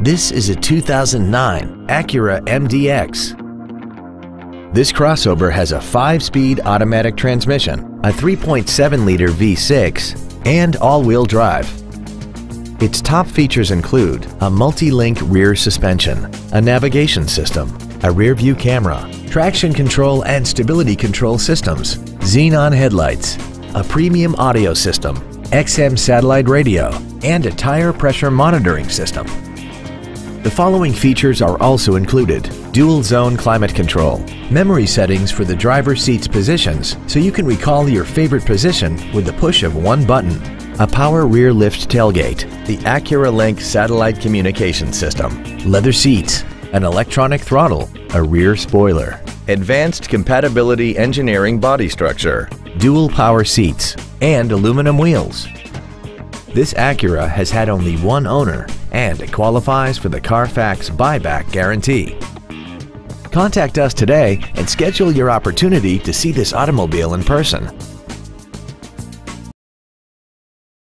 This is a 2009 Acura MDX. This crossover has a 5-speed automatic transmission, a 3.7-liter V6, and all-wheel drive. Its top features include a multi-link rear suspension, a navigation system, a rear-view camera, traction control and stability control systems, xenon headlights, a premium audio system, XM satellite radio, and a tire pressure monitoring system. The following features are also included: dual-zone climate control, memory settings for the driver's seat's positions so you can recall your favorite position with the push of one button, a power rear lift tailgate, the Acura Link satellite communication system, leather seats, an electronic throttle, a rear spoiler, advanced compatibility engineering body structure, dual power seats, and aluminum wheels. This Acura has had only one owner and it qualifies for the Carfax buyback guarantee. Contact us today and schedule your opportunity to see this automobile in person.